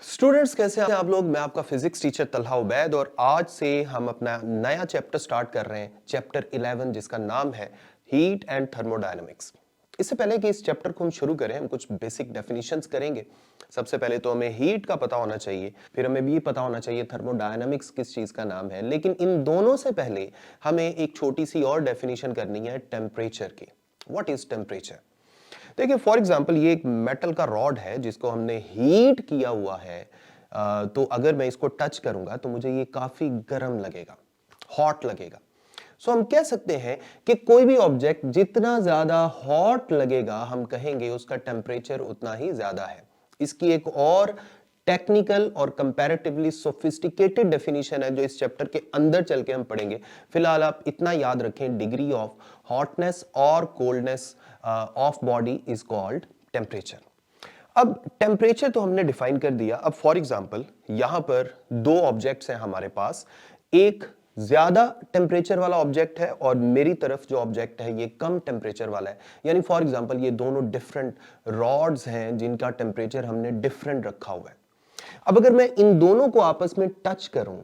Students कैसे हैं आप लोग। मैं आपका फिजिक्स टीचर तलहा उबैद और आज से हम अपना नया चैप्टर स्टार्ट कर रहे हैं, चैप्टर 11 जिसका नाम है हीट एंड थर्मोडायनामिक्स। इससे पहले कि इस चैप्टर को हम शुरू करें, हम कुछ बेसिक डेफिनेशंस करेंगे। सबसे पहले तो हमें हीट का पता होना चाहिए, फिर हमें भी पता होना चाहिए थर्मोडायनामिक्स किस चीज का नाम है। लेकिन इन दोनों से पहले हमें एक छोटी सी और डेफिनेशन करनी है टेम्परेचर की। What is temperature? देखिए, फॉर एग्जाम्पल ये एक मेटल का रॉड है जिसको हमने हीट किया हुआ है। तो अगर मैं इसको टच करूंगा तो मुझे ये काफी गर्म लगेगा, हॉट लगेगा। सो हम कह सकते हैं कि कोई भी ऑब्जेक्ट जितना ज्यादा हॉट लगेगा, हम कहेंगे उसका टेम्परेचर उतना ही ज्यादा है। इसकी एक और टेक्निकल और कंपैरेटिवली सोफिस्टिकेटेड डेफिनेशन है जो इस चैप्टर के अंदर चल के हम पढ़ेंगे। फिलहाल आप इतना याद रखें, डिग्री ऑफ हॉटनेस और coldness of body is called temperature. अब टेम्परेचर तो हमने डिफाइन कर दिया। अब फॉर एग्जांपल यहां पर दो ऑब्जेक्ट्स हैं हमारे पास। एक ज्यादा टेम्परेचर वाला ऑब्जेक्ट है और मेरी तरफ जो ऑब्जेक्ट है ये कम टेम्परेचर वाला है। यानी फॉर एग्जांपल ये दोनों डिफरेंट रॉड्स हैं जिनका टेम्परेचर हमने डिफरेंट रखा हुआ है। अब अगर मैं इन दोनों को आपस में टच करूं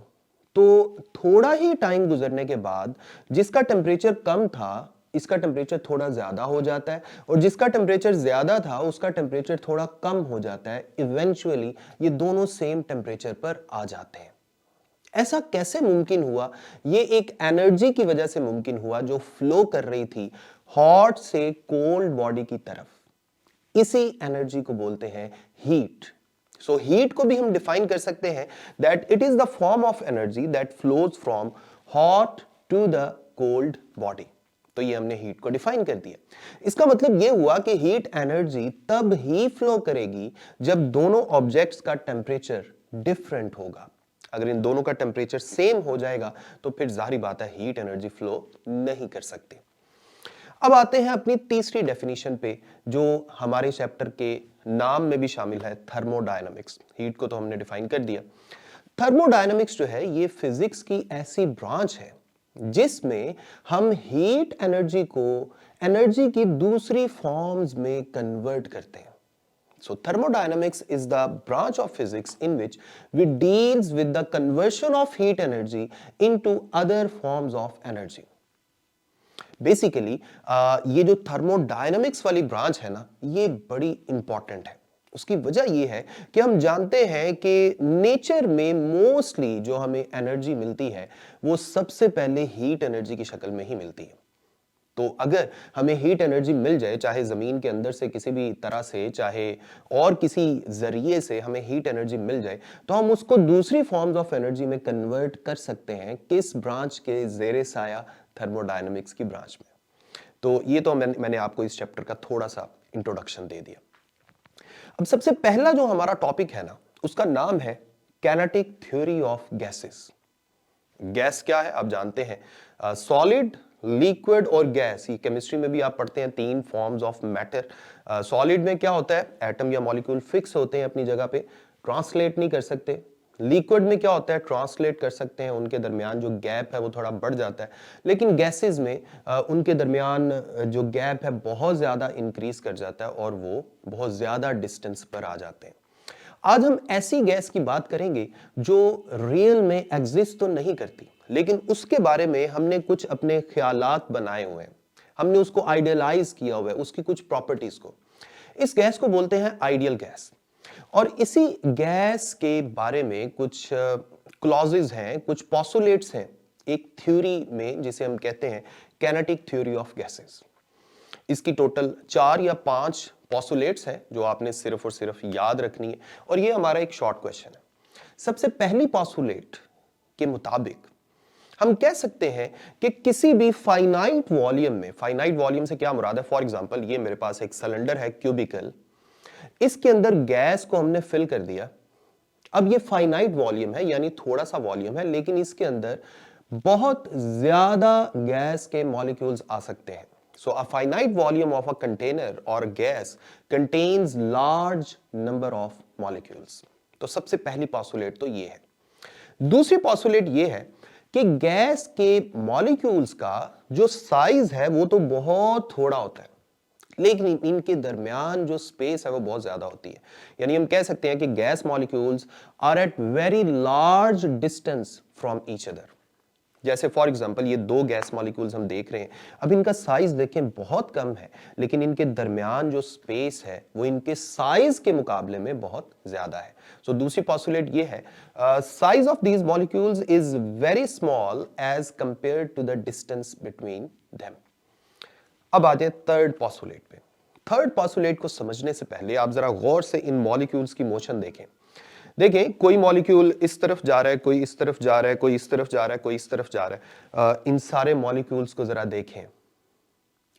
तो थोड़ा ही टाइम गुजरने के बाद जिसका टेम्परेचर कम था इसका टेम्परेचर थोड़ा ज्यादा हो जाता है, और जिसका टेम्परेचर ज्यादा था उसका टेम्परेचर थोड़ा कम हो जाता है। इवेंचुअली ये दोनों सेम टेम्परेचर पर आ जाते हैं। ऐसा कैसे मुमकिन हुआ? ये एक एनर्जी की वजह से मुमकिन हुआ जो फ्लो कर रही थी हॉट से कोल्ड बॉडी की तरफ। इसी एनर्जी को बोलते हैं हीट। सो हीट को भी हम डिफाइन कर सकते हैं that it is the form of energy that flows from hot to the cold body. तो ये हमने हीट को डिफाइन कर दिया। इसका मतलब ये हुआ कि हीट एनर्जी तब ही फ्लो करेगी जब दोनों ऑब्जेक्ट्स का टेम्परेचर डिफरेंट होगा। अगर इन दोनों का टेम्परेचर सेम हो जाएगा तो फिर जाहिर बात है हीट एनर्जी फ्लो नहीं कर सकती। अब आते हैं अपनी तीसरी डेफिनेशन पे जो हमारे चैप्टर के नाम में भी शामिल है, थर्मोडायनामिक्स। हीट को तो हमने डिफाइन कर दिया। थर्मोडायनामिक्स जो है ये फिजिक्स की ऐसी ब्रांच है जिसमें हम हीट एनर्जी को एनर्जी की दूसरी फॉर्म्स में कन्वर्ट करते हैं। So thermodynamics is the branch of physics in which we deals with the conversion of heat energy into other forms of energy. Basically ये जो थर्मोडायनामिक्स वाली ब्रांच है ना, ये बड़ी इंपॉर्टेंट है। उसकी वजह ये है कि हम जानते हैं कि नेचर में मोस्टली जो हमें एनर्जी मिलती है वो सबसे पहले हीट एनर्जी की शक्ल में ही मिलती है। तो अगर हमें हीट एनर्जी मिल जाए, चाहे जमीन के अंदर से किसी भी तरह से, चाहे और किसी जरिए से हमें हीट एनर्जी मिल जाए, तो हम उसको दूसरी फॉर्म्स ऑफ एनर्जी में कन्वर्ट कर सकते हैं। किस ब्रांच के जेरे साया? थर्मोडायनामिक्स की ब्रांच में। तो ये तो मैंने आपको इस चैप्टर का थोड़ा सा इंट्रोडक्शन दे दिया। अब सबसे पहला जो हमारा टॉपिक है ना, उसका नाम है kinetic theory of gases. Gas क्या है आप जानते हैं, सॉलिड, लिक्विड और गैस। ये केमिस्ट्री में भी आप पढ़ते हैं, तीन फॉर्म्स ऑफ मैटर। सॉलिड में क्या होता है, एटम या मॉलिक्यूल फिक्स होते हैं अपनी जगह पे, ट्रांसलेट नहीं कर सकते। लिक्विड में क्या होता है, ट्रांसलेट कर सकते हैं, उनके दरमियान जो गैप है वो थोड़ा बढ़ जाता है। लेकिन गैसेस में उनके दरमियान जो गैप है बहुत ज्यादा इंक्रीज कर जाता है और वो बहुत ज्यादा डिस्टेंस पर आ जाते हैं। आज हम ऐसी गैस की बात करेंगे जो रियल में एग्जिस्ट तो नहीं करती, लेकिन उसके बारे में हमने कुछ अपने ख्यालात बनाए हुए हैं, हमने उसको आइडियलाइज किया हुआ है, उसकी कुछ प्रॉपर्टीज को। इस गैस को बोलते हैं आइडियल गैस। और इसी गैस के बारे में कुछ क्लॉजेज हैं, कुछ पोस्टुलेट्स हैं एक थ्योरी में जिसे हम कहते हैं काइनेटिक थ्योरी ऑफ गैसेस। इसकी टोटल 4 या 5 पोस्टुलेट्स हैं जो आपने सिर्फ और सिर्फ याद रखनी है, और ये हमारा एक शॉर्ट क्वेश्चन है। सबसे पहली पोस्टुलेट के मुताबिक हम कह सकते हैं कि किसी भी फाइनाइट वॉल्यूम में, फाइनाइट वॉल्यूम से क्या मुराद है, फॉर एग्जांपल ये मेरे पास एक सिलेंडर है क्यूबिकल, इसके अंदर गैस को हमने फिल कर दिया। अब ये फाइनाइट वॉल्यूम है यानी थोड़ा सा वॉल्यूम है, लेकिन इसके अंदर बहुत ज्यादा गैस के मॉलिक्यूल्स आ सकते हैं। So a finite volume of a container or gas contains large number of molecules. तो सबसे पहली पोस्टुलेट तो ये है। दूसरी पोस्टुलेट ये है कि गैस के मॉलिक्यूल्स का जो साइज है वो तो बहुत थोड़ा होता है, लेकिन इनके दरमियान जो स्पेस है वो बहुत ज्यादा होती है। यानी हम कह सकते हैं कि gas molecules are at very large distance from each other. जैसे फॉर एग्जांपल ये दो गैस मॉलिक्यूल्स हम देख रहे हैं, अब इनका साइज देखें बहुत कम है, लेकिन इनके दरमियान जो स्पेस है वो इनके साइज के मुकाबले में बहुत ज्यादा है। सो दूसरी पॉस्टुलेट ये है, size of these molecules is very small as compare to the distance between them. अब आ जाए थर्ड पॉस्टुलेट पे। थर्ड पॉस्टुलेट को समझने से पहले आप जरा गौर से इन मॉलिक्यूल्स की मोशन देखें। देखें, कोई मॉलिक्यूल इस तरफ जा रहा है, कोई इस तरफ जा रहा है, कोई इस तरफ जा रहा है, कोई इस तरफ जा रहा है। इन सारे मॉलिक्यूल्स को जरा देखें।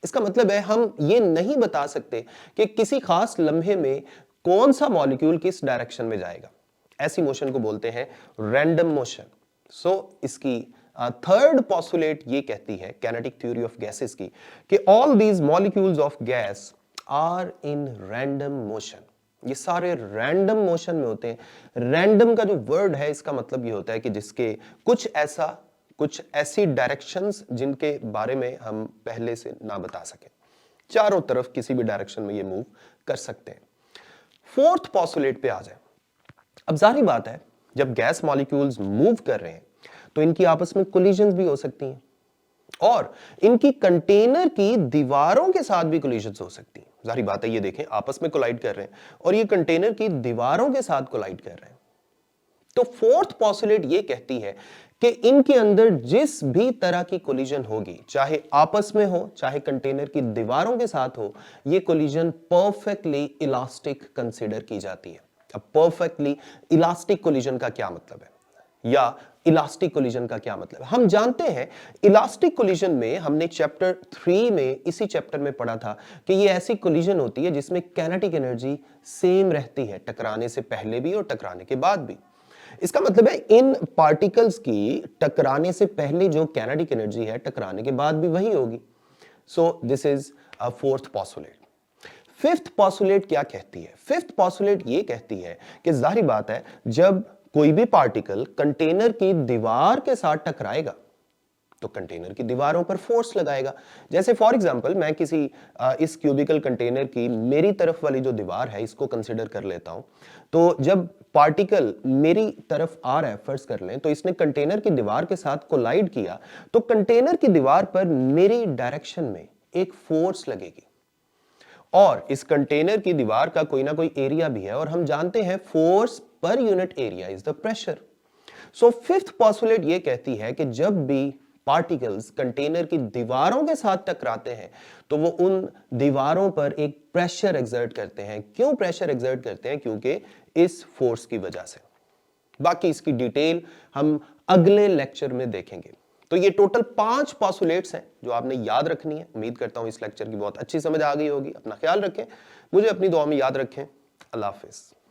इसका मतलब है हम ये नहीं बता सकते कि किसी खास लम्हे में कौन सा मॉलिक्यूल किस डायरेक्शन में जाएगा। ऐसी मोशन को बोलते हैं रैंडम मोशन। सो इसकी थर्ड पॉस्टुलेट ये कहती है काइनेटिक थ्योरी ऑफ गैसेस की कि all these molecules of gas are in random motion. ये सारे रैंडम मोशन में होते हैं। रैंडम का जो वर्ड है इसका मतलब ये होता है कि जिसके कुछ ऐसी डायरेक्शंस जिनके बारे में हम पहले से ना बता सकें, चारों तरफ किसी भी डायरेक्शन में ये मूव कर सकते हैं। फोर्थ पॉस्टुलेट पे आ जाए। अब जाहिर बात है जब गैस मॉलिक्यूल्स मूव कर रहे हैं तो इनकी आपस में कोलिजन्स भी हो सकती हैं और इनकी कंटेनर की दीवारों के साथ भी कोलिजन्स हो सकती हैं। जाहिर बात है ये देखें आपस में कोलाइड कर रहे हैं और ये कंटेनर की दीवारों के साथ कोलाइड कर रहे हैं। तो फोर्थ पॉस्टुलेट ये कहती है कि इनके अंदर जिस भी तरह की कोलिजन होगी, चाहे आपस में हो चाहे कंटेनर की दीवारों के साथ हो, ये कोलिजन परफेक्टली इलास्टिक कंसीडर की जाती है। अब परफेक्टली इलास्टिक कोलिजन का क्या मतलब है या इलास्टिक कोलिजन का क्या मतलब है? हम जानते हैं इलास्टिक कोलिजन में हमने चैप्टर 3 में इसी चैप्टर में पढ़ा था कि ये ऐसी कोलिजन होती है जिसमें काइनेटिक एनर्जी सेम रहती है, टकराने से पहले भी और टकराने के बाद भी। इसका मतलब है इन पार्टिकल्स की टकराने से पहले जो काइनेटिक एनर्जी है टकराने के बाद भी वही होगी। So this is a fourth postulate. Fifth postulate क्या कहती है? फिफ्थ पॉस्टुलेट ये कहती है कि जाहिर बात है जब कोई भी पार्टिकल कंटेनर की दीवार के साथ टकराएगा तो कंटेनर की दीवारों पर फोर्स लगाएगा। जैसे फॉर एग्जांपल मैं किसी इस क्यूबिकल कंटेनर की मेरी तरफ वाली जो दीवार है इसको कंसीडर कर लेता हूं, तो जब पार्टिकल मेरी तरफ आ रहा है, फर्ज कर लें, तो इसने कंटेनर की दीवार के साथ कोलाइड किया तो कंटेनर की दीवार पर मेरी डायरेक्शन में एक फोर्स लगेगी और इस कंटेनर की दीवार का कोई ना कोई एरिया भी है और हम जानते हैं force per unit area is the pressure. So fifth postulate ये कहती है कि जब भी पार्टिकल्स कंटेनर की दीवारों के साथ टकराते हैं तो वो उन दीवारों पर एक प्रेशर एक्सर्ट करते हैं। क्यों प्रेशर एक्सर्ट करते हैं? क्योंकि इस फोर्स की वजह से। बाकी इसकी डिटेल हम अगले लेक्चर में देखेंगे। तो ये टोटल 5 पॉस्टुलेट्स हैं जो आपने याद रखनी है। उम्मीद करता हूं इस लेक्चर की बहुत अच्छी समझ आ गई होगी। अपना ख्याल रखें, मुझे अपनी दुआ में याद रखें। अल्लाह हाफिज।